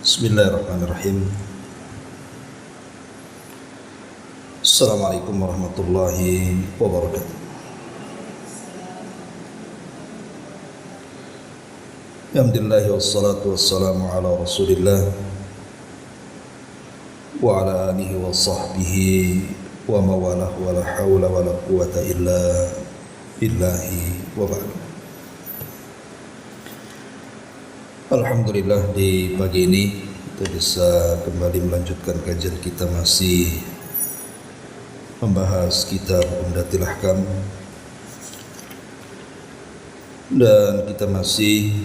Bismillahirrahmanirrahim. Assalamualaikum warahmatullahi wabarakatuh. Alhamdulillah wassalatu wassalamu ala Rasulillah wa ala alihi wa sahbihi wa mawalah wa la hawla wa la quwata illa billahi wa ba'du. Alhamdulillah, di pagi ini kita bisa kembali melanjutkan kajian kita, masih membahas kitab Umdatul Ahkam, dan kita masih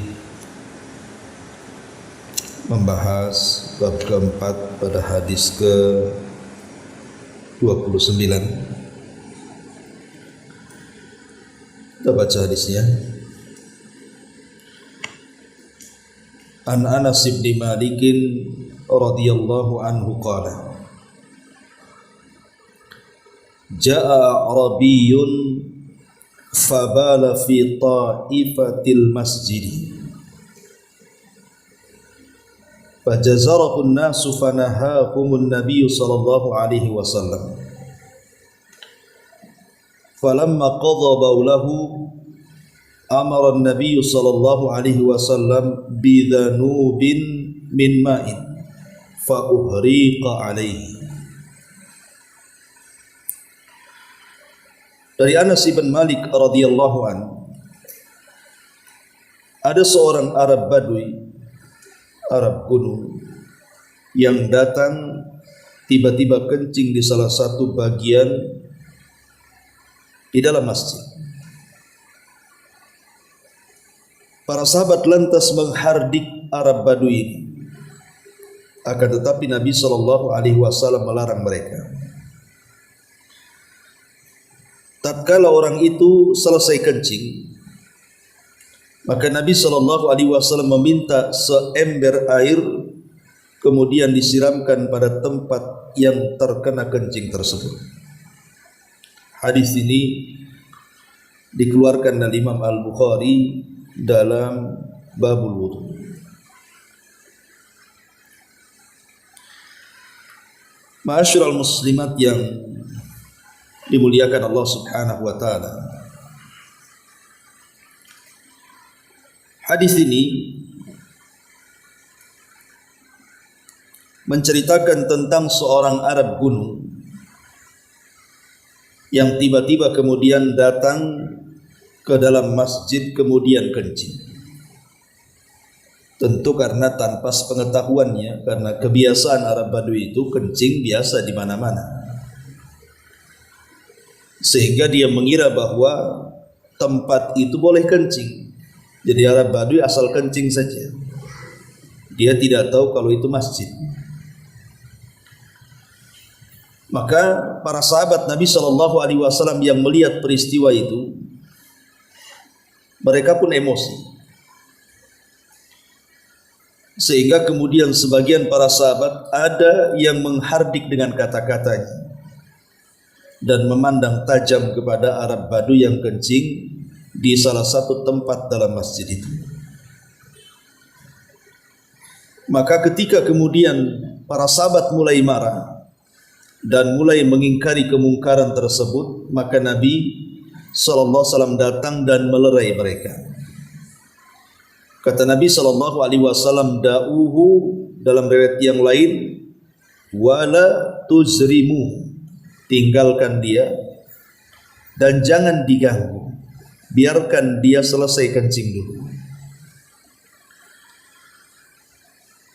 membahas bab keempat pada hadis ke-29. Kita baca hadisnya. An Anas bin Malik radhiyallahu anhu qala Ja'a Arabiyyun fabala fi ta'ifatil masjid fajazarahu an-nasu fanahahumun nabiyyu sallallahu alaihi wasallam falamma qadha bawlahu amara an-nabiy sallallahu alaihi wasallam bidhanubin min ma'in fa uhriqa alaihi. Dari Anas bin Malik radhiyallahu anhu, ada seorang Arab Badui, Arab gunung, yang datang tiba-tiba kencing di salah satu bagian di dalam masjid. Para sahabat lantas menghardik Arab Badui ini, akan tetapi Nabi SAW melarang mereka. Tatkala orang itu selesai kencing, maka Nabi SAW meminta seember air, kemudian disiramkan pada tempat yang terkena kencing tersebut. Hadis ini dikeluarkan oleh Imam Al-Bukhari dalam babul wudu. Ma'asyiral muslimat yang dimuliakan Allah Subhanahu wa taala, hadis ini menceritakan tentang seorang Arab gunung yang tiba-tiba kemudian datang ke dalam masjid kemudian kencing. Tentu karena tanpa sepengetahuannya, karena kebiasaan Arab Badui itu kencing biasa di mana-mana, sehingga dia mengira bahwa tempat itu boleh kencing. Jadi Arab Badui asal kencing saja, dia tidak tahu kalau itu masjid. Maka para sahabat Nabi SAW yang melihat peristiwa itu, mereka pun emosi, sehingga kemudian sebagian para sahabat ada yang menghardik dengan kata-katanya dan memandang tajam kepada Arab Badui yang kencing di salah satu tempat dalam masjid itu. Maka ketika kemudian para sahabat mulai marah dan mulai mengingkari kemungkaran tersebut, maka Nabi SAW datang dan melerai mereka. Kata Nabi SAW, da'uhu, dalam riwayat yang lain, wala tuzrimu, tinggalkan dia dan jangan diganggu, biarkan dia selesai kencing dulu.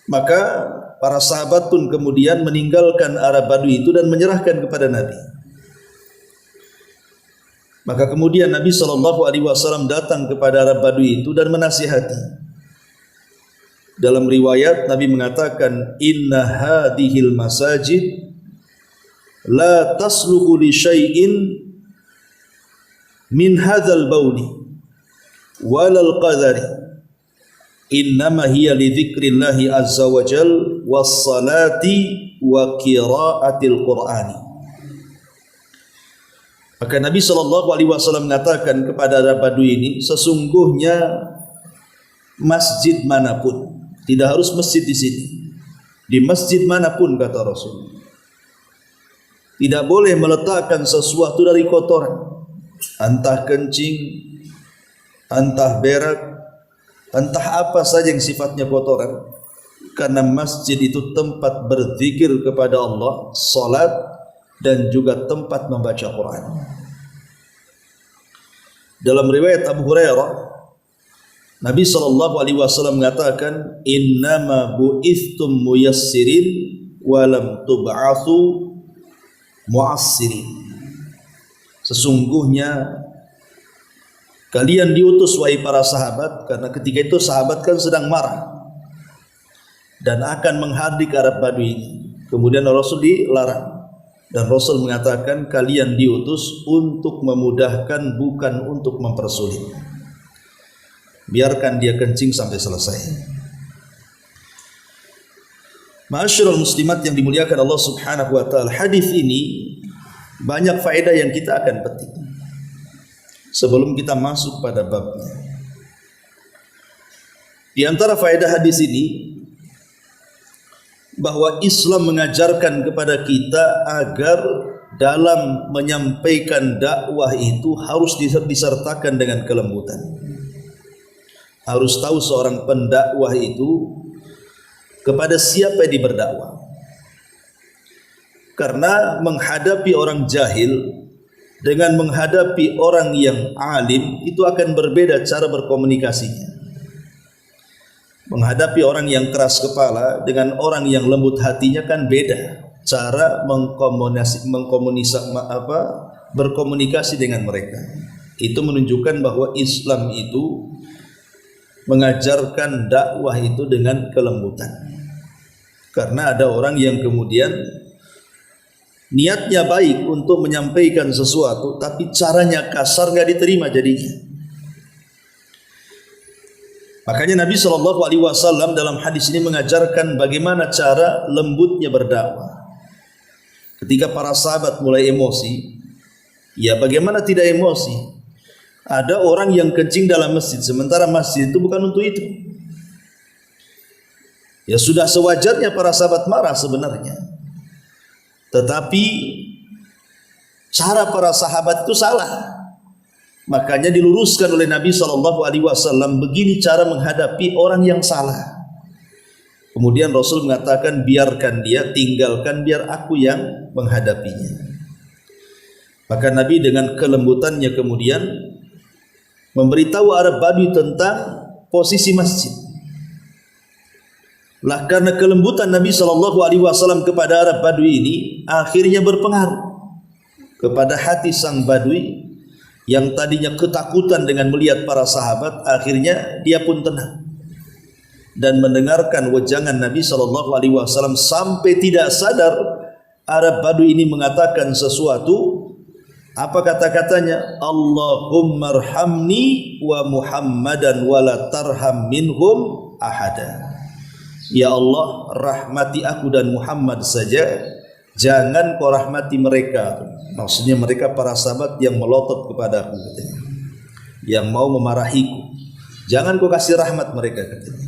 Maka para sahabat pun kemudian meninggalkan Arab Badui itu dan menyerahkan kepada Nabi. Maka kemudian Nabi SAW datang kepada Arab Badui itu dan menasihati. Dalam riwayat Nabi mengatakan, inna hadhil masajid la tasluhu li syai'in min hadzal bauli walal qadari, innama hiya li dzikrillahi azza wa jal was salati wa qiraatil qur'ani. Maka Nabi SAW mengatakan kepada Arab Badui ini, sesungguhnya masjid manapun, tidak harus masjid di sini, di masjid manapun, kata Rasul, tidak boleh meletakkan sesuatu dari kotoran, entah kencing, entah berak, entah apa saja yang sifatnya kotoran, karena masjid itu tempat berzikir kepada Allah, salat, dan juga tempat membaca Quran. Dalam riwayat Abu Hurairah, Nabi SAW mengatakan, innama bu'ithtum muyassirin walam tub'athu mu'assirin. Sesungguhnya kalian diutus, wahai para sahabat, karena ketika itu sahabat kan sedang marah dan akan menghardik Arab Badui. Kemudian Rasul dilarang, dan Rasul mengatakan kalian diutus untuk memudahkan, bukan untuk mempersulit. Biarkan dia kencing sampai selesai. Ma'asyiral muslimat yang dimuliakan Allah Subhanahu wa taala, hadis ini banyak faedah yang kita akan petik sebelum kita masuk pada babnya. Di antara faedah hadis ini, bahwa Islam mengajarkan kepada kita agar dalam menyampaikan dakwah itu harus disertakan dengan kelembutan. Harus tahu seorang pendakwah itu kepada siapa dia berdakwah. Karena menghadapi orang jahil dengan menghadapi orang yang alim itu akan berbeda cara berkomunikasinya. Menghadapi orang yang keras kepala dengan orang yang lembut hatinya kan beda cara berkomunikasi dengan mereka. Itu menunjukkan bahwa Islam itu mengajarkan dakwah itu dengan kelembutan. Karena ada orang yang kemudian niatnya baik untuk menyampaikan sesuatu, tapi caranya kasar, nggak diterima jadinya. Makanya Nabi SAW dalam hadis ini mengajarkan bagaimana cara lembutnya berdakwah. Ketika para sahabat mulai emosi, ya bagaimana tidak emosi? Ada orang yang kencing dalam masjid, sementara masjid itu bukan untuk itu. Ya sudah sewajarnya para sahabat marah sebenarnya. Tetapi cara para sahabat itu salah. Makanya diluruskan oleh Nabi SAW, begini cara menghadapi orang yang salah. Kemudian Rasul mengatakan, biarkan dia, tinggalkan, biar aku yang menghadapinya. Maka Nabi dengan kelembutannya kemudian memberitahu Arab Badui tentang posisi masjid. Lah karena kelembutan Nabi SAW kepada Arab Badui ini akhirnya berpengaruh kepada hati sang Badui yang tadinya ketakutan dengan melihat para sahabat. Akhirnya dia pun tenang dan mendengarkan wejangan Nabi SAW sampai tidak sadar Arab Badui ini mengatakan sesuatu. Apa kata-katanya? Allahumma arhamni wa Muhammadan wa la tarham minhum ahada. Ya Allah, rahmati aku dan Muhammad saja, jangan kau rahmati mereka. Maksudnya mereka para sahabat yang melotot kepada aku, katanya, yang mau memarahiku. Jangan kau kasih rahmat mereka, katanya.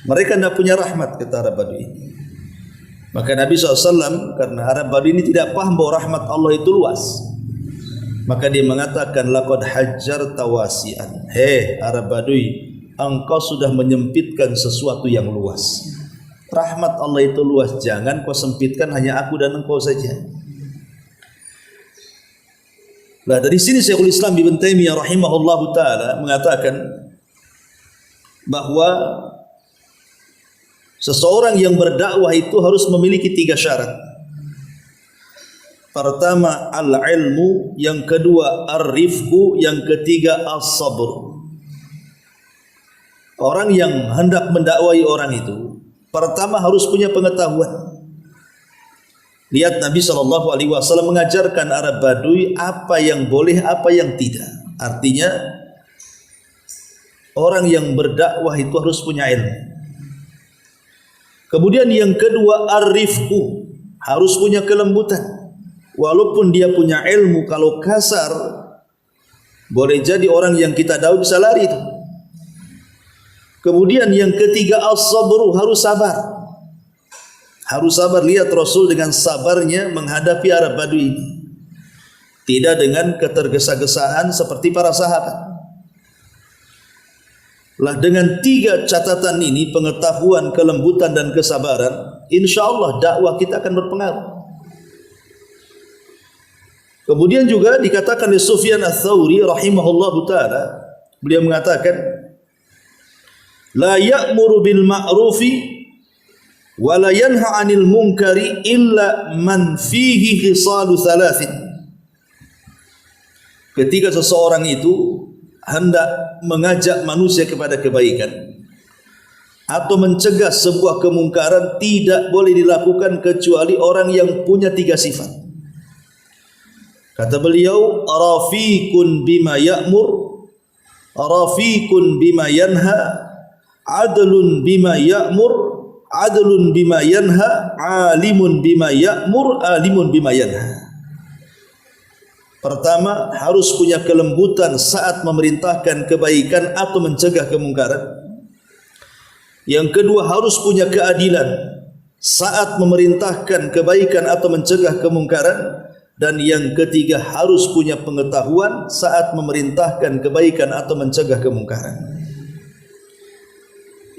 Mereka tidak punya rahmat, kata Arab Badui. Maka Nabi SAW, karena Arab Badui ini tidak paham bahwa rahmat Allah itu luas, maka dia mengatakan, laqad hajjarta wasi'an. Hei Arab Badui, engkau sudah menyempitkan sesuatu yang luas. Rahmat Allah itu luas, jangan kau sempitkan hanya aku dan engkau saja. Nah, dari sini Syekhul Islam Ibnu Taimiyah rahimahullahu taala mengatakan bahwa seseorang yang berdakwah itu harus memiliki 3 syarat. Pertama al-ilmu, yang kedua ar-rifqu, yang ketiga as-sabr. Orang yang hendak mendakwai orang itu pertama harus punya pengetahuan. Lihat Nabi SAW mengajarkan Arab Badui apa yang boleh, apa yang tidak. Artinya orang yang berdakwah itu harus punya ilmu. Kemudian yang kedua ar-rifqu, harus punya kelembutan. Walaupun dia punya ilmu, kalau kasar boleh jadi orang yang kita tahu bisa lari itu. Kemudian yang ketiga as-sabru, harus sabar. Harus sabar. Lihat Rasul dengan sabarnya menghadapi Arab Badui ini. Tidak dengan ketergesa-gesaan seperti para sahabat. Lah dengan 3 catatan ini, pengetahuan, kelembutan dan kesabaran, insya Allah dakwah kita akan berpengaruh. Kemudian juga dikatakan oleh Sufyan Ats-Tsauri rahimahullahu taala, beliau mengatakan, la ya'muru bil ma'rufi wa la yanha 'anil munkari illa man fihi khisalu thalathin. Ketika seseorang itu hendak mengajak manusia kepada kebaikan atau mencegah sebuah kemungkaran, tidak boleh dilakukan kecuali orang yang punya 3 sifat. Kata beliau, rafiqun bima ya'mur, rafiqun bima yanha, adlun bima ya'mur, adlun bima yanha, alimun bima ya'mur, alimun bima yanha. Pertama, harus punya kelembutan saat memerintahkan kebaikan atau mencegah kemungkaran. Yang kedua, harus punya keadilan saat memerintahkan kebaikan atau mencegah kemungkaran. Dan yang ketiga, harus punya pengetahuan saat memerintahkan kebaikan atau mencegah kemungkaran.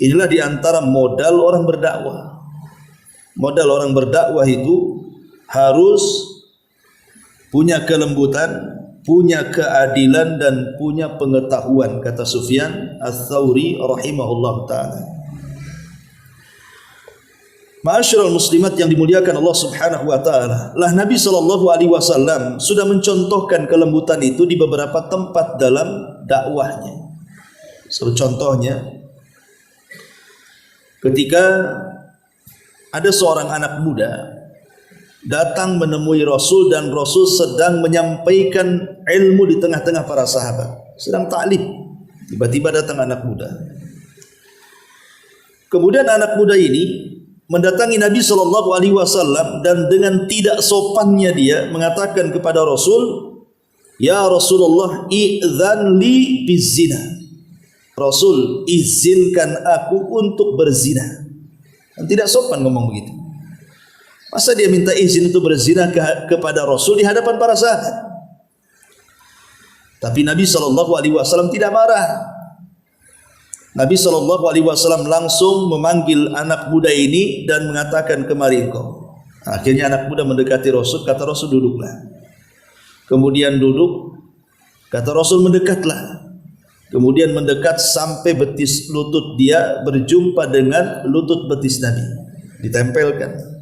Inilah di antara modal orang berdakwah. Modal orang berdakwah itu harus punya kelembutan, punya keadilan dan punya pengetahuan, kata Sufyan Ats-Tsauri rahimahullah taala. Ma'asyiral muslimat yang dimuliakan Allah Subhanahu wa taala, lah Nabi sallallahu alaihi wasallam sudah mencontohkan kelembutan itu di beberapa tempat dalam dakwahnya. Contohnya, ketika ada seorang anak muda datang menemui Rasul dan Rasul sedang menyampaikan ilmu di tengah-tengah para sahabat, sedang ta'lim. Tiba-tiba datang anak muda. Kemudian anak muda ini mendatangi Nabi SAW dan dengan tidak sopannya dia mengatakan kepada Rasul, "Ya Rasulullah, idzan li bizina." Rasul, izinkan aku untuk berzina. Dan tidak sopan ngomong begitu. Masa dia minta izin untuk berzina kepada Rasul di hadapan para sahabat? Tapi Nabi SAW tidak marah. Nabi SAW langsung memanggil anak muda ini dan mengatakan, "Kemari engkau." Akhirnya anak muda mendekati Rasul. Kata Rasul, "Duduklah." Kemudian duduk. Kata Rasul, "Mendekatlah." Kemudian mendekat sampai betis lutut dia berjumpa dengan lutut betis Nabi. Ditempelkan.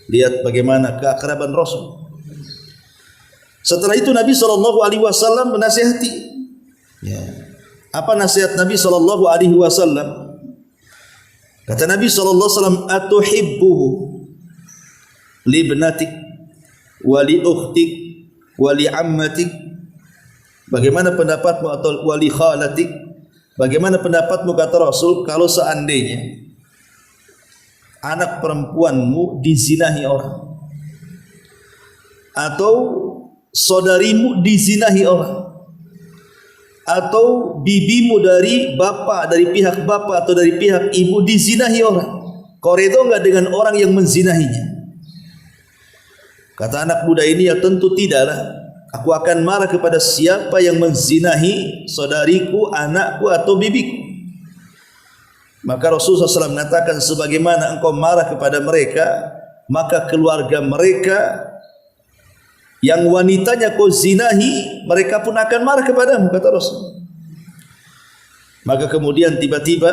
Lihat bagaimana keakraban Rasul. Setelah itu Nabi SAW menasihati. Ya. Apa nasihat Nabi SAW? Kata Nabi SAW, "Atuhibbuhu li ibnatik wa li ukhtik wa li ammatik." Bagaimana pendapatmu, atau wali khalatik? Bagaimana pendapatmu, kata Rasul, kalau seandainya anak perempuanmu dizinahi orang, atau saudarimu dizinahi orang, atau bibimu dari bapak, dari pihak bapak atau dari pihak ibu dizinahi orang, kau redha enggak dengan orang yang menzinahinya? Kata anak muda ini, ya tentu tidaklah. Aku akan marah kepada siapa yang menzinahi saudariku, anakku atau bibiku. Maka Rasulullah SAW mengatakan, sebagaimana engkau marah kepada mereka, maka keluarga mereka yang wanitanya kau zinahi, mereka pun akan marah kepadamu, kata Rasul. Maka kemudian tiba-tiba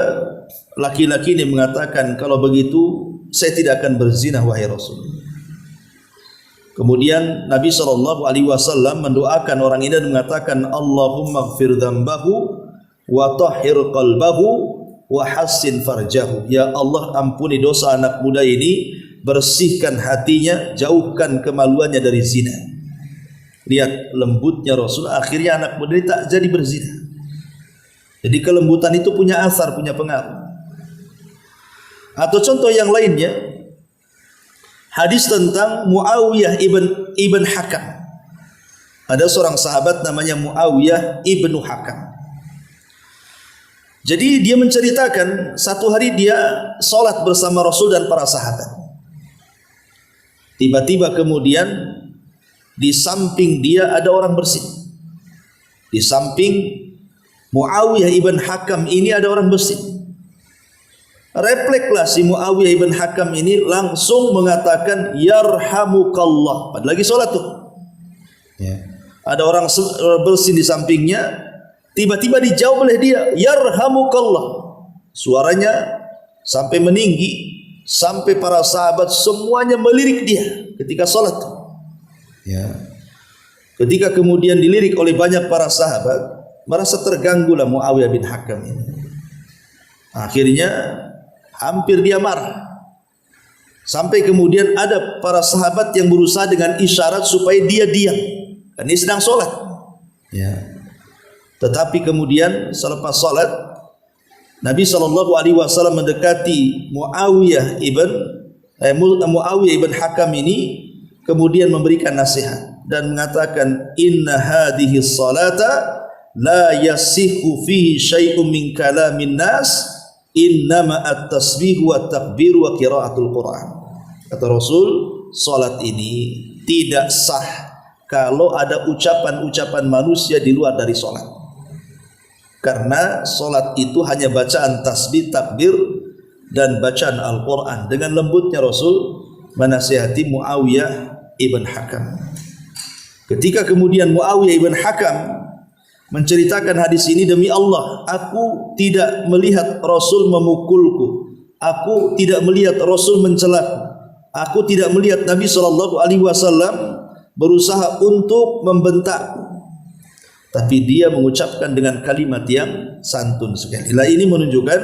laki-laki ini mengatakan, kalau begitu saya tidak akan berzina, wahai Rasul. Kemudian Nabi SAW mendoakan orang ini dan mengatakan, Allahumma gfir dzambahu wa tahhir qalbahu wa hassin farjahu. Ya Allah, ampuni dosa anak muda ini, bersihkan hatinya, jauhkan kemaluannya dari zina. Lihat lembutnya Rasul, akhirnya anak muda ini tak jadi berzina. Jadi kelembutan itu punya asar, punya pengaruh. Atau contoh yang lainnya, hadis tentang Muawiyah ibn Hakam. Ada seorang sahabat namanya Muawiyah ibn Hakam. Jadi dia menceritakan satu hari dia sholat bersama Rasul dan para sahabat. Tiba-tiba kemudian di samping dia ada orang bersin. Di samping Muawiyah ibn Hakam ini ada orang bersin. Reflekslah si Muawiyah ibn Hakam ini langsung mengatakan yarhamukallah. Padahal lagi sholat tuh. Ya. Ada orang bersin di sampingnya, tiba-tiba dijawab oleh dia yarhamukallah. Suaranya sampai meninggi, sampai para sahabat semuanya melirik dia ketika sholat. Ya. Ketika kemudian dilirik oleh banyak para sahabat, merasa terganggulah Muawiyah bin Hakam ini. Akhirnya hampir dia marah. Sampai kemudian ada para sahabat yang berusaha dengan isyarat supaya dia diam. Dan ini sedang sholat. Ya. Tetapi kemudian selepas sholat, Nabi SAW mendekati Muawiyah ibn Hakam ini, kemudian memberikan nasihat dan mengatakan inna hadhihi salata la yasihu fihi syai'un min kalamin nas innama at-tasbih wa takbir wa qiraatul Quran. Kata Rasul, salat ini tidak sah kalau ada ucapan-ucapan manusia di luar dari salat. Karena salat itu hanya bacaan tasbih, takbir dan bacaan Al-Quran. Dengan lembutnya Rasul menasihati Muawiyah ibn Hakam. Ketika kemudian Muawiyah ibn Hakam menceritakan hadis ini, demi Allah, aku tidak melihat Rasul memukulku, aku tidak melihat Rasul mencelaku, aku tidak melihat Nabi SAW berusaha untuk membentakku, tapi dia mengucapkan dengan kalimat yang santun sekali. Ini menunjukkan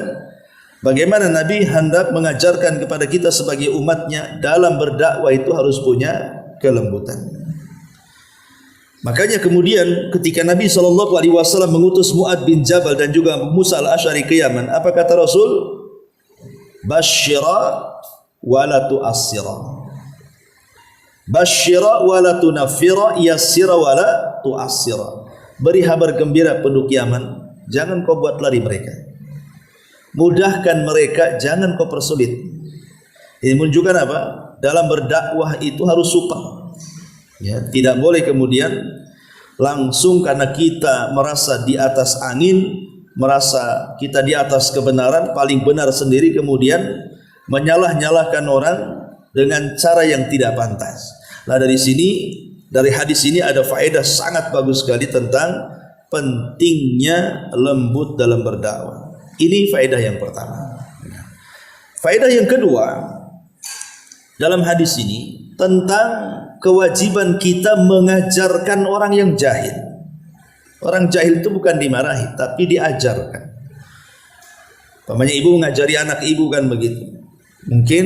bagaimana Nabi hendak mengajarkan kepada kita sebagai umatnya dalam berdakwah itu harus punya kelembutan. Makanya kemudian ketika Nabi SAW mengutus Mu'ad bin Jabal dan juga Musa al-Asy'ari ke Yaman, apa kata Rasul? Basyira wa la tu'assira, basyira wa la tunaffira, yassira wa la tu'assira. Beri kabar gembira penduduk Yaman, jangan kau buat lari mereka, mudahkan mereka, jangan kau persulit. Ini menunjukkan apa? Dalam berdakwah itu harus supel. Ya, tidak boleh kemudian langsung karena kita merasa di atas angin, merasa kita di atas kebenaran, paling benar sendiri, kemudian menyalah-nyalahkan orang dengan cara yang tidak pantas. Nah, dari sini, dari hadis ini ada faedah sangat bagus sekali tentang pentingnya lembut dalam berdakwah. Ini faedah yang pertama. Faedah yang kedua dalam hadis ini tentang kewajiban kita mengajarkan orang yang jahil. Orang jahil itu bukan dimarahi, tapi diajarkan. Pamannya ibu mengajari anak ibu kan begitu. Mungkin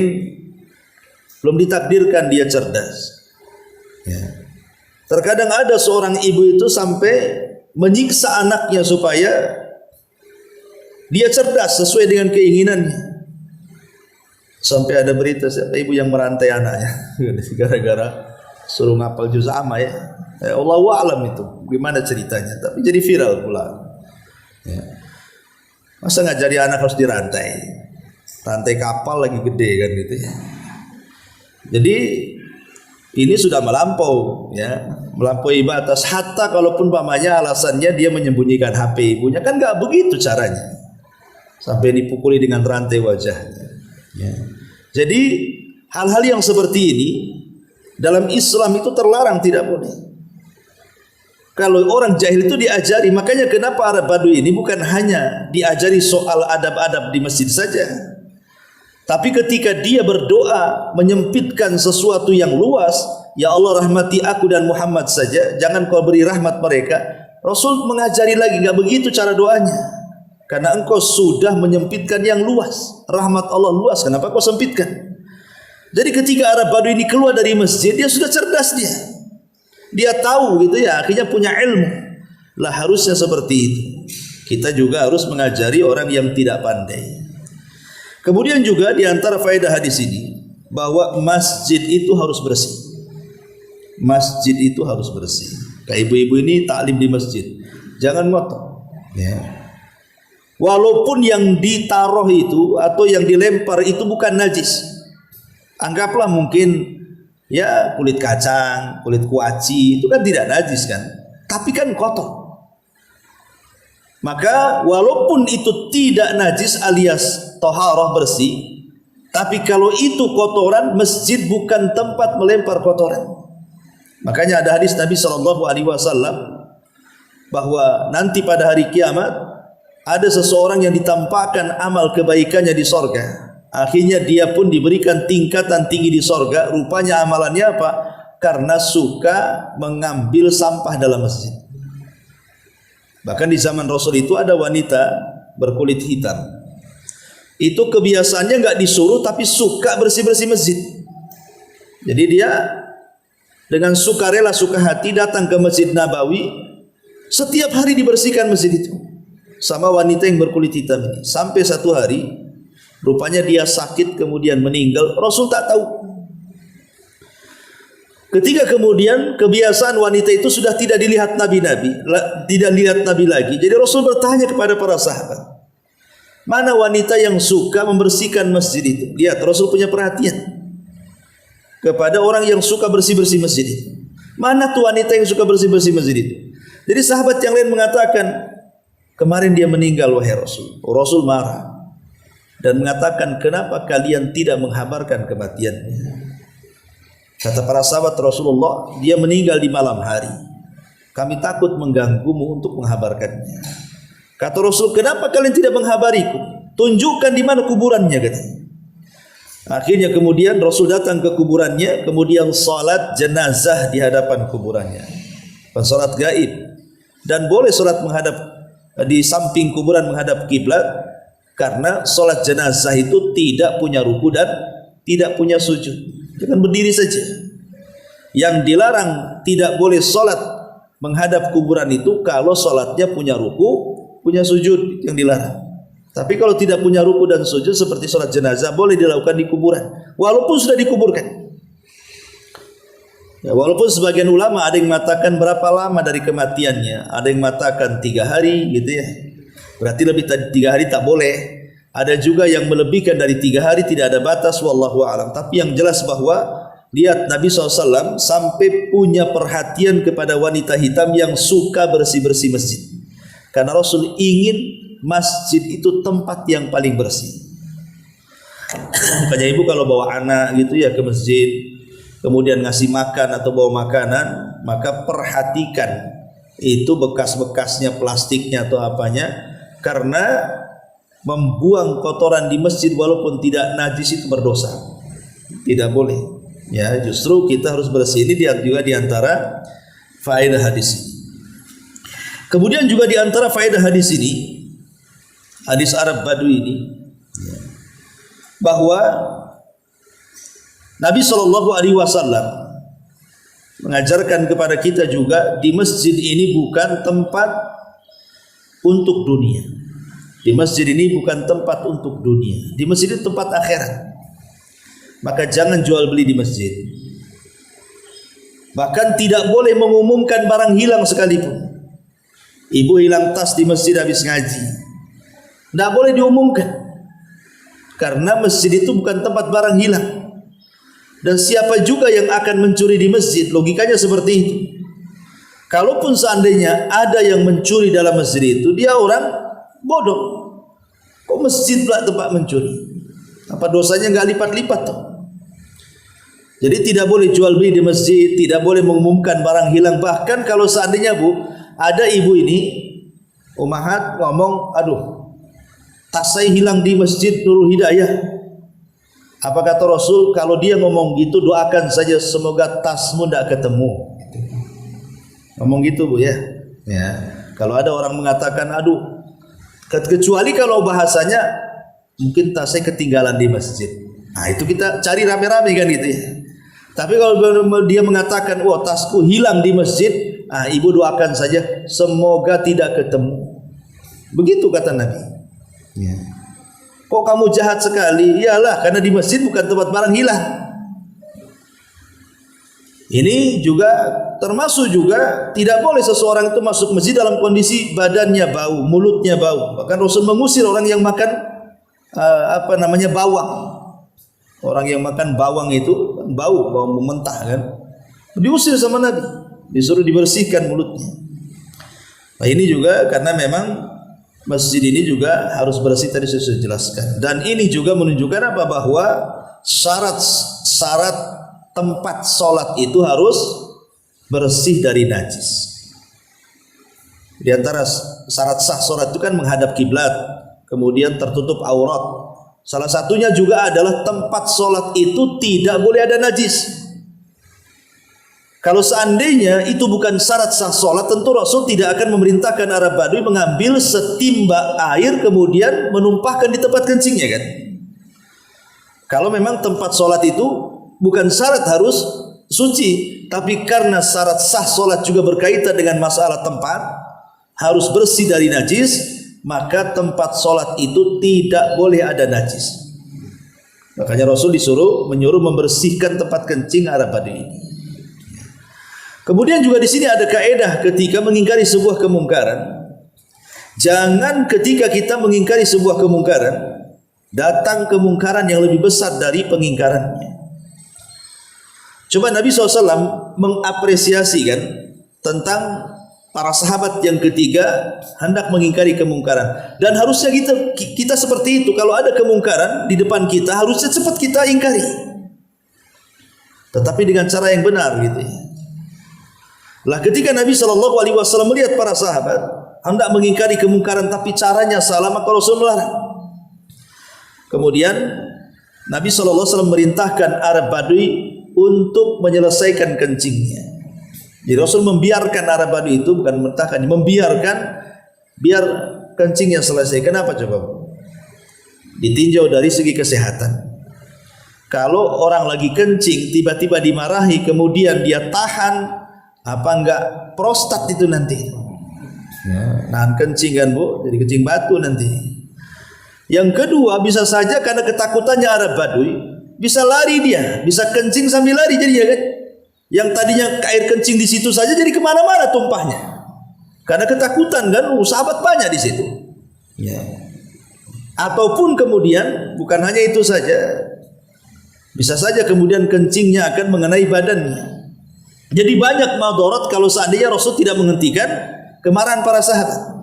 belum ditakdirkan dia cerdas. Ya. Terkadang ada seorang ibu itu sampai menyiksa anaknya supaya dia cerdas sesuai dengan keinginannya. Sampai ada berita siapa ibu yang merantai anaknya gara-gara suruh ngapal juz amma ya. Allahu a'lam itu gimana ceritanya, tapi jadi viral pula. Ya. Masa ngajari anak harus dirantai? Rantai kapal lagi gede kan gitu ya. Jadi ini sudah melampau ya, melampaui batas. Hatta kalaupun pamannya alasannya dia menyembunyikan HP ibunya, kan nggak begitu caranya. Sampai dipukuli dengan rantai wajahnya. Ya. Jadi hal-hal yang seperti ini dalam Islam itu terlarang, tidak boleh. Kalau orang jahil itu diajari, makanya kenapa Arab Baduy ini bukan hanya diajari soal adab-adab di masjid saja, tapi ketika dia berdoa menyempitkan sesuatu yang luas, ya Allah rahmati aku dan Muhammad saja, jangan kau beri rahmat mereka. Rasul mengajari lagi, nggak begitu cara doanya. Karena engkau sudah menyempitkan yang luas, rahmat Allah luas, kenapa kau sempitkan? Jadi ketika Arab Baduy ini keluar dari masjid, dia sudah cerdas dia tahu gitu ya, akhirnya punya ilmu. Lah harusnya seperti itu. Kita juga harus mengajari orang yang tidak pandai. Kemudian juga di antara faedah hadis ini bahwa masjid itu harus bersih. Masjid itu harus bersih. Kayak ibu-ibu ini taklim di masjid, jangan ngotor. Ya. Walaupun yang ditaruh itu atau yang dilempar itu bukan najis, anggaplah mungkin Ya, kulit kacang, kulit kuaci itu kan tidak najis kan, tapi kan kotor. Maka walaupun itu tidak najis alias toharoh bersih, tapi kalau itu kotoran, masjid bukan tempat melempar kotoran. Makanya ada hadis Nabi SAW bahwa nanti pada hari kiamat ada seseorang yang ditampakkan amal kebaikannya di sorga. Akhirnya dia pun diberikan tingkatan tinggi di sorga. Rupanya amalannya apa? Karena suka mengambil sampah dalam masjid. Bahkan di zaman Rasul itu ada wanita berkulit hitam. Itu kebiasaannya nggak disuruh tapi suka bersih-bersih masjid. Jadi dia dengan sukarela, suka hati datang ke Masjid Nabawi. Setiap hari dibersihkan masjid itu sama wanita yang berkulit hitam ini. Sampai satu hari rupanya dia sakit kemudian meninggal. Rasul tak tahu. Ketika kemudian kebiasaan wanita itu sudah tidak dilihat Nabi lagi. Jadi Rasul bertanya kepada para sahabat, mana wanita yang suka membersihkan masjid itu? Lihat, Rasul punya perhatian kepada orang yang suka bersih-bersih masjid itu. Mana tuh wanita yang suka bersih-bersih masjid itu? Jadi sahabat yang lain mengatakan, kemarin dia meninggal wahai Rasul. Rasul marah dan mengatakan, kenapa kalian tidak menghabarkan kematiannya? Kata para sahabat Rasulullah, dia meninggal di malam hari. Kami takut mengganggumu untuk menghabarkannya. Kata Rasul, kenapa kalian tidak menghabariku? Tunjukkan di mana kuburannya, katanya. Akhirnya kemudian Rasul datang ke kuburannya, kemudian salat jenazah di hadapan kuburannya. Salat gaib. Dan boleh salat menghadap di samping kuburan menghadap kiblat. Karena sholat jenazah itu tidak punya ruku dan tidak punya sujud. Jangan berdiri saja. Yang dilarang tidak boleh sholat menghadap kuburan itu kalau sholatnya punya ruku, punya sujud, yang dilarang. Tapi kalau tidak punya ruku dan sujud seperti sholat jenazah boleh dilakukan di kuburan, walaupun sudah dikuburkan. Ya, walaupun sebagian ulama ada yang mengatakan berapa lama dari kematiannya, ada yang mengatakan 3 hari, gitu ya. Berarti lebih dari 3 hari tak boleh. Ada juga yang melebihkan dari 3 hari, tidak ada batas, wallahu a'lam. Tapi yang jelas bahwa lihat Nabi SAW sampai punya perhatian kepada wanita hitam yang suka bersih-bersih masjid. Karena Rasul ingin masjid itu tempat yang paling bersih. Makanya ibu kalau bawa anak gitu ya ke masjid, kemudian ngasih makan atau bawa makanan, maka perhatikan itu bekas-bekasnya, plastiknya atau apanya. Karena membuang kotoran di masjid walaupun tidak najis itu berdosa. Tidak boleh. Ya, justru kita harus bersih. Ini juga diantara faedah hadis ini. Kemudian juga diantara faedah hadis ini, hadis Arab Badui ini, bahwa Nabi SAW mengajarkan kepada kita juga di masjid ini bukan tempat untuk dunia. Di masjid ini bukan tempat untuk dunia. Di masjid itu tempat akhirat. Maka jangan jual beli di masjid. Bahkan tidak boleh mengumumkan barang hilang sekalipun. Ibu hilang tas di masjid habis ngaji, tidak boleh diumumkan. Karena masjid itu bukan tempat barang hilang. Dan siapa juga yang akan mencuri di masjid, logikanya seperti itu. Kalaupun seandainya ada yang mencuri dalam masjid itu, dia orang bodoh. Kok masjid pula tempat mencuri? Apa dosanya nggak lipat-lipat tuh? Jadi tidak boleh jual beli di masjid, tidak boleh mengumumkan barang hilang. Bahkan kalau seandainya Bu, ada ibu ini, Ummahat ngomong, aduh, tas saya hilang di masjid Nurul Hidayah. Apa kata Rasul? Kalau dia ngomong gitu, doakan saja semoga tasmu tidak ketemu. Ngomong gitu Bu ya. Ya. Kalau ada orang mengatakan, aduh, kecuali kalau bahasanya mungkin tas saya ketinggalan di masjid. Nah, itu kita cari rame-rame kan gitu ya. Tapi kalau dia mengatakan, wah tasku hilang di masjid, nah, ibu doakan saja semoga tidak ketemu. Begitu kata Nabi. Ya. Kok kamu jahat sekali? Iyalah, karena di masjid bukan tempat barang hilang. Ini juga termasuk juga tidak boleh seseorang itu masuk masjid dalam kondisi badannya bau, mulutnya bau. Bahkan Rasul mengusir orang yang makan bawang. Orang yang makan bawang itu bau mentah kan. Diusir sama Nabi, disuruh dibersihkan mulutnya. Nah ini juga karena memang masjid ini juga harus bersih, tadi saya sudah jelaskan. Dan ini juga menunjukkan apa? Bahwa syarat tempat sholat itu harus bersih dari najis. Di antara syarat sah sholat itu kan menghadap kiblat, kemudian tertutup aurat. Salah satunya juga adalah tempat sholat itu tidak boleh ada najis. Kalau seandainya itu bukan syarat sah sholat, tentu Rasul tidak akan memerintahkan Arab Badui mengambil setimba air kemudian menumpahkan di tempat kencingnya kan. Kalau memang tempat sholat itu bukan syarat harus suci, tapi karena syarat sah sholat juga berkaitan dengan masalah tempat, harus bersih dari najis, maka tempat sholat itu tidak boleh ada najis. Makanya Rasul menyuruh membersihkan tempat kencing Arab Badui ini. Kemudian juga di sini ada kaidah ketika mengingkari sebuah kemungkaran. Jangan ketika kita mengingkari sebuah kemungkaran, datang kemungkaran yang lebih besar dari pengingkarannya. Coba Nabi SAW mengapresiasi kan tentang para sahabat yang ketiga hendak mengingkari kemungkaran. Dan harusnya kita seperti itu. Kalau ada kemungkaran di depan kita, harusnya cepat kita ingkari. Tetapi dengan cara yang benar gitu ya. Lah ketika Nabi SAW melihat para sahabat hendak mengingkari kemungkaran tapi caranya salah, maka Rasul melarang. Kemudian Nabi SAW merintahkan Arab Badui untuk menyelesaikan kencingnya. Jadi Rasul membiarkan Arab Badui itu, bukan merintahkan, membiarkan biar kencingnya selesai. Kenapa coba? Ditinjau dari segi kesehatan. Kalau orang lagi kencing tiba-tiba dimarahi kemudian dia tahan, apa enggak prostat itu nanti nahan kencing kan Bu, jadi kencing batu nanti. Yang kedua, bisa saja karena ketakutannya Arab Badui, bisa lari dia, bisa kencing sambil lari jadi ya kan. Yang tadinya air kencing di situ saja jadi kemana-mana tumpahnya karena ketakutan kan. Sahabat banyak di situ ya. Ataupun kemudian bukan hanya itu saja, bisa saja kemudian kencingnya akan mengenai badannya. Jadi banyak madarat kalau seandainya Rasul tidak menghentikan kemarahan para sahabat.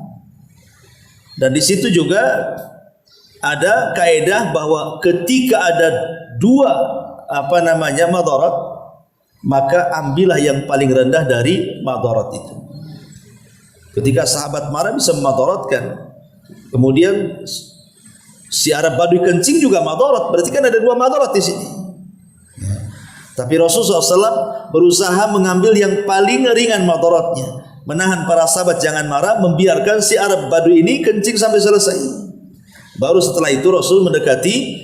Dan di situ juga ada kaidah bahwa ketika ada dua madarat, maka ambillah yang paling rendah dari madarat itu. Ketika sahabat marah bisa memadaratkan, kemudian si Arab Badui kencing juga madarat, berarti kan ada dua madarat di sini. Tapi Rasulullah SAW berusaha mengambil yang paling ringan madaratnya, menahan para sahabat jangan marah, membiarkan si Arab Badui ini kencing sampai selesai. Baru setelah itu Rasul mendekati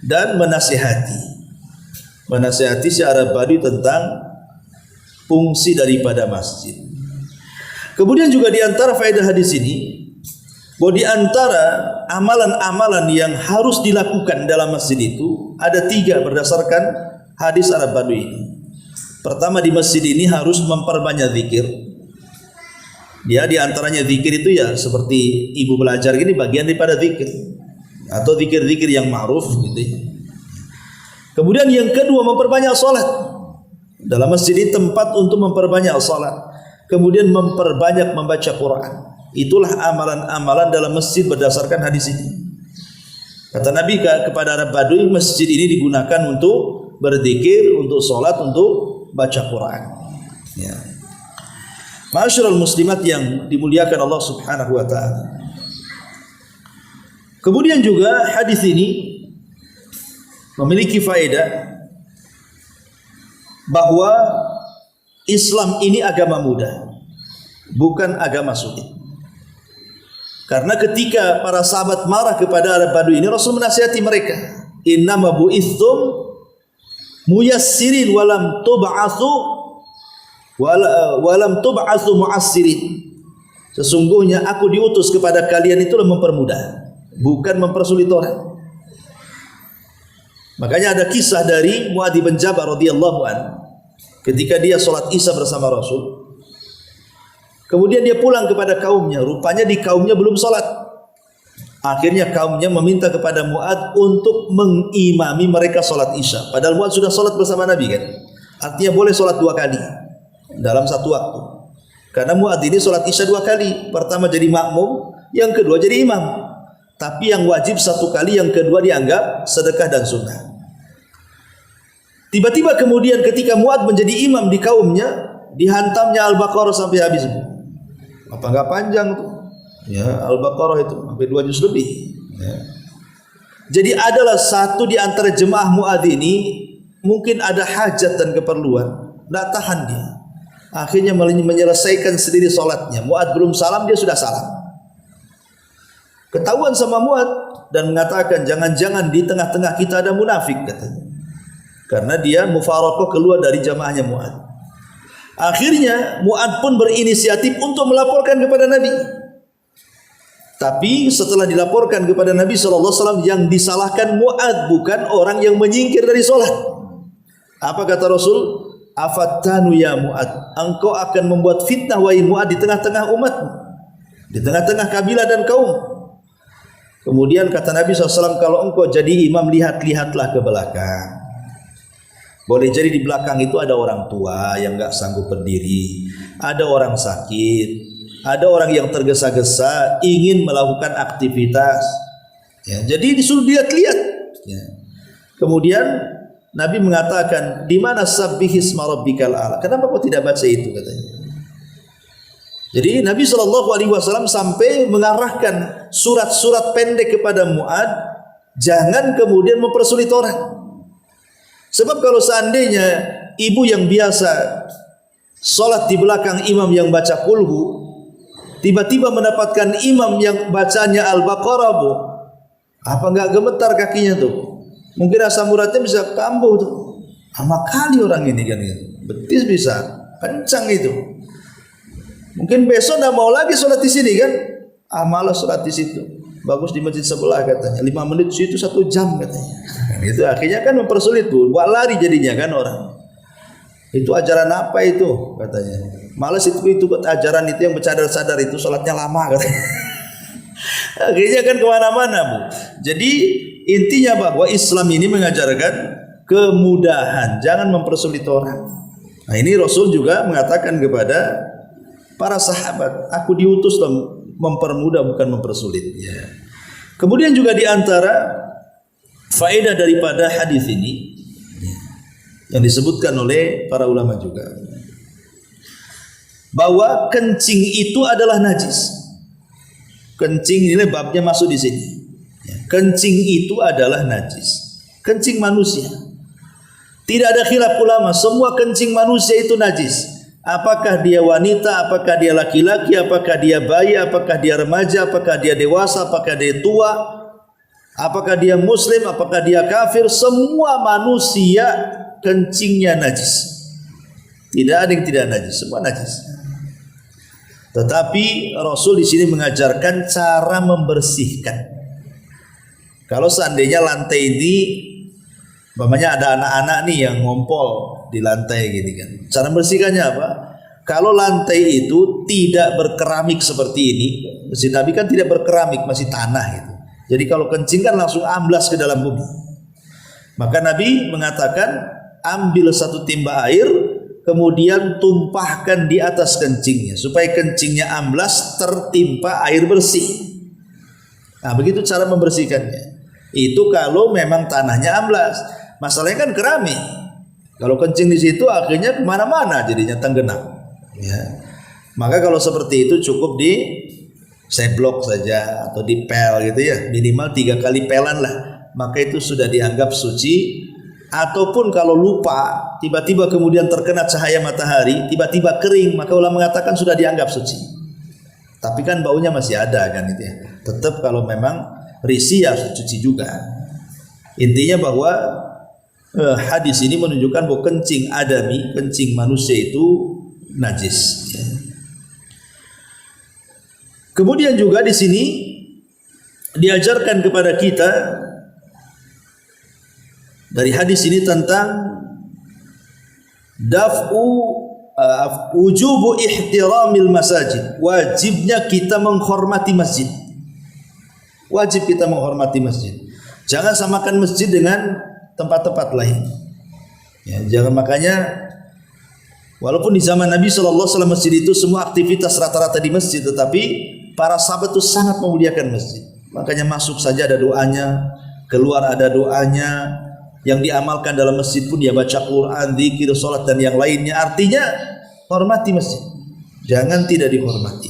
dan menasihati si Arab Badui tentang fungsi daripada masjid. Kemudian juga di antara faedah hadis ini, bahwa di antara amalan-amalan yang harus dilakukan dalam masjid itu ada 3 berdasarkan hadis Arab Badui ini. Pertama, di masjid ini harus memperbanyak zikir. Dia di antaranya zikir itu ya seperti ibu belajar gini, bagian daripada zikir atau zikir-zikir yang ma'ruf gitu ya. Kemudian yang kedua, memperbanyak salat. Dalam masjid ini tempat untuk memperbanyak salat. Kemudian memperbanyak membaca Quran. Itulah amalan-amalan dalam masjid berdasarkan hadis ini. Kata Nabi kepada Arab Badui, masjid ini digunakan untuk berzikir, untuk sholat, untuk baca Quran ya. Ma'asyiral muslimat yang dimuliakan Allah Subhanahu wa ta'ala. Kemudian juga hadis ini memiliki faedah bahwa Islam ini agama mudah, bukan agama sulit. Karena ketika para sahabat marah kepada Arab Badui ini, Rasul menasihati mereka, innama bu'ithum muyassirin walam tub'atsu mu'assirin. Sesungguhnya aku diutus kepada kalian itulah mempermudah, bukan mempersulit orang. Makanya ada kisah dari Muadz bin Jabal radhiyallahu anhu ketika dia sholat Isya bersama Rasul. Kemudian dia pulang kepada kaumnya, rupanya di kaumnya belum sholat. Akhirnya kaumnya meminta kepada Mu'adz untuk mengimami mereka sholat isya. Padahal Mu'adz sudah sholat bersama Nabi kan. Artinya boleh sholat 2 kali dalam satu waktu. Karena Mu'adz ini sholat isya 2 kali. Pertama jadi makmum, yang kedua jadi imam. Tapi yang wajib 1 kali, yang kedua dianggap sedekah dan sunnah. Tiba-tiba kemudian ketika Mu'adz menjadi imam di kaumnya, dihantamnya Al-Baqarah sampai habis. Apa enggak panjang tuh? Ya, Al-Baqarah itu sampai 2 juz lebih. Ya. Jadi adalah satu di antara jemaah Mu'adz ini mungkin ada hajat dan keperluan, tidak tahan dia. Akhirnya menyelesaikan sendiri sholatnya. Mu'adz belum salam, dia sudah salam. Ketahuan sama Mu'adz dan mengatakan jangan-jangan di tengah-tengah kita ada munafik katanya. Karena dia mufaraqah keluar dari jamaahnya Mu'adz. Akhirnya Mu'adz pun berinisiatif untuk melaporkan kepada Nabi. Tapi setelah dilaporkan kepada Nabi SAW, yang disalahkan Mu'adz, bukan orang yang menyingkir dari sholat. Apa kata Rasul? Afattanu ya Mu'adz, engkau akan membuat fitnah wahai Mu'adz di tengah-tengah umatmu, di tengah-tengah kabilah dan kaum. Kemudian kata Nabi SAW, kalau engkau jadi imam, lihat-lihatlah ke belakang. Boleh jadi di belakang itu ada orang tua yang gak sanggup berdiri, ada orang sakit, ada orang yang tergesa-gesa ingin melakukan aktivitas. Ya, jadi disuruh lihat-lihat. Ya. Kemudian Nabi mengatakan, di mana sabbihisma rabbikal a'la? Kenapa kau tidak baca itu katanya? Jadi Nabi SAW sampai mengarahkan surat-surat pendek kepada Mu'adz, jangan kemudian mempersulit orang. Sebab kalau seandainya ibu yang biasa sholat di belakang imam yang baca kulhu, tiba-tiba mendapatkan imam yang bacanya Al-Baqarah, apa enggak gemetar kakinya tuh? Mungkin asam uratnya bisa kambuh tuh. Lama kali orang ini kan, betis bisa kencang itu. Mungkin besok enggak mau lagi sholat di sini kan? Malas sholat di situ. Bagus di masjid sebelah katanya. 5 menit situ 1 jam katanya. Itu akhirnya kan mempersulit tuh. Buat lari jadinya kan orang. Itu ajaran apa itu katanya? Malas itu ajaran itu yang bercadar-cadar itu sholatnya lama katanya. Akhirnya kan kemana-mana bu. Jadi intinya bahwa Islam ini mengajarkan kemudahan, jangan mempersulit orang. Nah ini Rasul juga mengatakan kepada para sahabat, aku diutus mempermudah bukan mempersulit. Ya. Kemudian juga diantara faedah daripada hadis ini yang disebutkan oleh para ulama juga, bahwa kencing itu adalah najis. Kencing ini babnya masuk di sini. Kencing itu adalah najis. Kencing manusia. Tidak ada khilaf ulama, semua kencing manusia itu najis. Apakah dia wanita, apakah dia laki-laki, apakah dia bayi, apakah dia remaja, apakah dia dewasa, apakah dia tua, apakah dia muslim, apakah dia kafir, semua manusia kencingnya najis. Tidak ada yang tidak najis, semua najis. Tetapi Rasul di sini mengajarkan cara membersihkan. Kalau seandainya lantai ini, umpamanya ada anak-anak nih yang ngompol di lantai gini kan. Cara membersihkannya apa? Kalau lantai itu tidak berkeramik seperti ini, Masjid Nabi kan tidak berkeramik, masih tanah gitu. Jadi kalau kencing kan langsung amblas ke dalam bumi. Maka Nabi mengatakan, ambil 1 timba air, kemudian tumpahkan di atas kencingnya supaya kencingnya amblas tertimpa air bersih. Nah, begitu cara membersihkannya. Itu kalau memang tanahnya amblas. Masalahnya kan keramik. Kalau kencing di situ akhirnya kemana-mana jadinya tenggelam. Ya. Maka kalau seperti itu cukup di seblok saja atau di pel gitu ya, minimal 3 kali pelan lah. Maka itu sudah dianggap suci. Ataupun kalau lupa, tiba-tiba kemudian terkena cahaya matahari, tiba-tiba kering, maka ulama mengatakan sudah dianggap suci. Tapi kan baunya masih ada kan itu ya. Tetap kalau memang risih ya suci juga. Intinya bahwa hadis ini menunjukkan bahwa kencing adami, kencing manusia itu najis. Ya. Kemudian juga di sini diajarkan kepada kita dari hadis ini tentang wujubu ihtiramil masajid, wajibnya kita menghormati masjid. Wajib kita menghormati masjid. Jangan samakan masjid dengan tempat-tempat lain. Ya, jangan, makanya walaupun di zaman Nabi SAW masjid itu semua aktivitas rata-rata di masjid, tetapi para sahabat itu sangat memuliakan masjid. Makanya masuk saja ada doanya, keluar ada doanya. Yang diamalkan dalam masjid pun dia baca Quran, zikir, sholat dan yang lainnya. Artinya hormati masjid. Jangan tidak dihormati.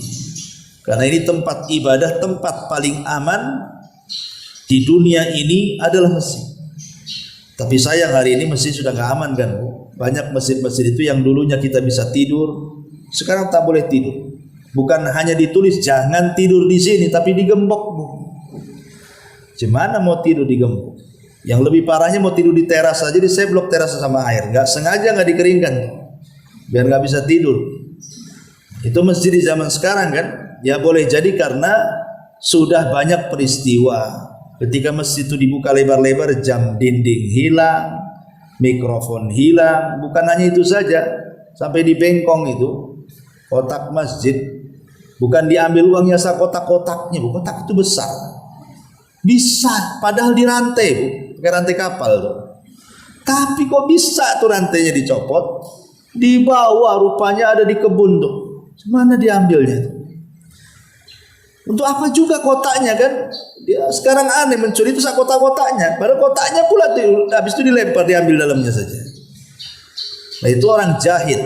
Karena ini tempat ibadah, tempat paling aman di dunia ini adalah masjid. Tapi sayang hari ini masjid sudah nggak aman kan, Bu? Banyak masjid-masjid itu yang dulunya kita bisa tidur, sekarang tak boleh tidur. Bukan hanya ditulis jangan tidur di sini, tapi digembok, Bu. Gimana mau tidur digembok? Yang lebih parahnya mau tidur di teras saja, di seblok teras sama air, nggak sengaja nggak dikeringkan, biar nggak bisa tidur. Itu masjid di zaman sekarang kan? Ya boleh jadi karena sudah banyak peristiwa. Ketika masjid itu dibuka lebar-lebar, jam dinding hilang, mikrofon hilang. Bukan hanya itu saja, sampai di bengkong itu kotak masjid, bukan diambil uangnya kotak-kotaknya, Bu. Kotak itu besar, bisa, padahal di rantai, Bu, pakai rantai kapal tuh. Tapi kok bisa tuh rantainya dicopot, dibawa, rupanya ada di kebun tuh. Mana diambilnya tuh? Untuk apa juga kotaknya kan? Dia sekarang aneh mencuri itu kotak-kotaknya. Padahal kotaknya pula habis itu dilempar, diambil dalamnya saja. Nah itu orang jahil,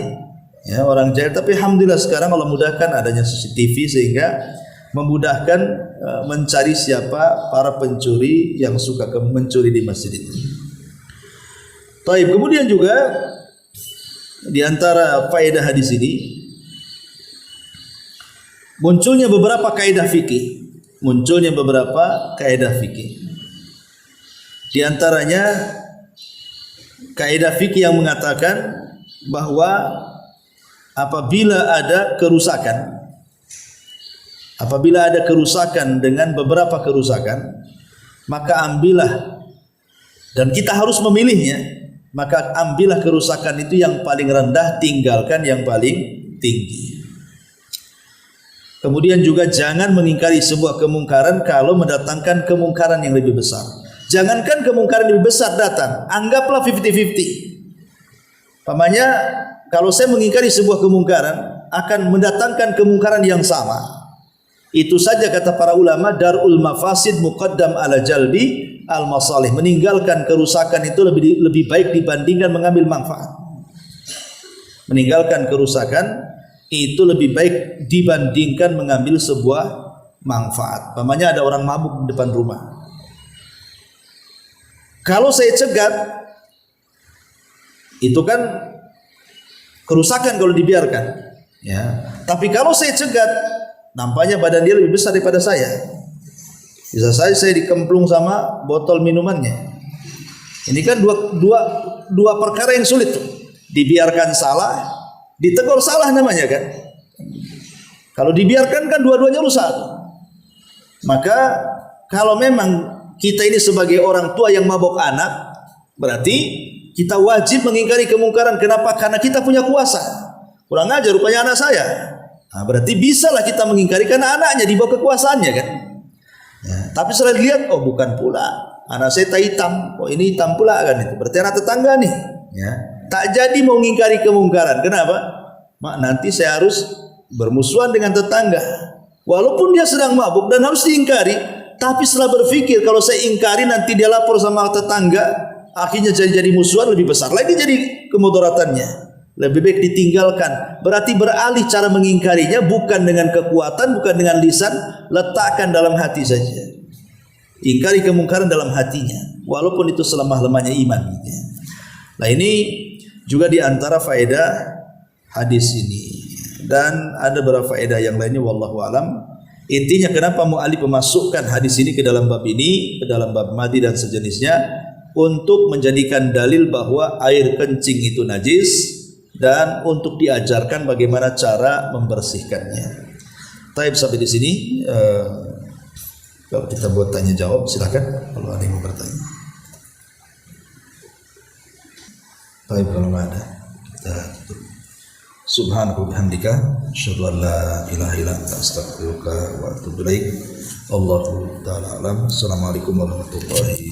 ya orang jahil. Tapi alhamdulillah sekarang Allah mudahkan adanya CCTV sehingga memudahkan mencari siapa para pencuri yang suka mencuri di masjid itu. Taib. Kemudian juga di antara faedah hadis ini munculnya beberapa kaidah fikih. Di antaranya kaidah fikih yang mengatakan bahwa apabila ada kerusakan dengan beberapa kerusakan, maka ambillah, dan kita harus memilihnya, maka ambillah kerusakan itu yang paling rendah, tinggalkan yang paling tinggi. Kemudian juga jangan mengingkari sebuah kemungkaran kalau mendatangkan kemungkaran yang lebih besar. Jangankan kemungkaran lebih besar datang, anggaplah 50-50. Pamannya, kalau saya mengingkari sebuah kemungkaran akan mendatangkan kemungkaran yang sama. Itu saja kata para ulama, darul mafasid muqaddam ala jalbi al masalih. Meninggalkan kerusakan itu lebih baik dibandingkan mengambil manfaat. Meninggalkan kerusakan itu lebih baik dibandingkan mengambil sebuah manfaat. Pamannya ada orang mabuk di depan rumah. Kalau saya cegat, itu kan kerusakan kalau dibiarkan. Ya. Tapi kalau saya cegat, nampaknya badan dia lebih besar daripada saya. Bisa saya dikemplung sama botol minumannya. Ini kan dua perkara yang sulit tuh. Dibiarkan salah, ditegur salah namanya kan. Kalau dibiarkan kan dua-duanya rusak. Maka kalau memang kita ini sebagai orang tua yang mabok anak, berarti kita wajib mengingkari kemungkaran. Kenapa? Karena kita punya kuasa. Kurang ajar rupanya anak saya. Nah, berarti bisalah kita mengingkari karena anaknya di bawah kekuasaannya kan. Ya, tapi setelah dilihat, oh bukan pula, anak saya tak hitam, oh ini hitam pula kan itu. Berarti anak tetangga nih. Ya. Tak jadi mau mengingkari kemungkaran. Kenapa? Mak, nanti saya harus bermusuhan dengan tetangga. Walaupun dia sedang mabuk dan harus diingkari, tapi setelah berpikir kalau saya ingkari nanti dia lapor sama tetangga, akhirnya jadi musuhan, lebih besar lagi jadi kemudaratannya. Lebih baik ditinggalkan. Berarti beralih cara mengingkarinya bukan dengan kekuatan, bukan dengan lisan, letakkan dalam hati saja. Ingkari kemungkaran dalam hatinya, walaupun itu selemah-lemahnya iman. Nah ini juga di antara faedah hadis ini, dan ada beberapa faedah yang lainnya wallahu alam. Intinya kenapa mu'alif memasukkan hadis ini ke dalam bab ini, ke dalam bab madi dan sejenisnya, untuk menjadikan dalil bahwa air kencing itu najis dan untuk diajarkan bagaimana cara membersihkannya. Taib sampai di sini. Kalau kita buat tanya jawab silakan kalau ada yang mau bertanya. Taib kalau nggak ada kita tutup. Subhanaka wa bihamdika asyhadu an la ilaha illa anta astaghfiruka wa atubu ilaik. Allahu ta'ala alam. Assalamualaikum warahmatullahi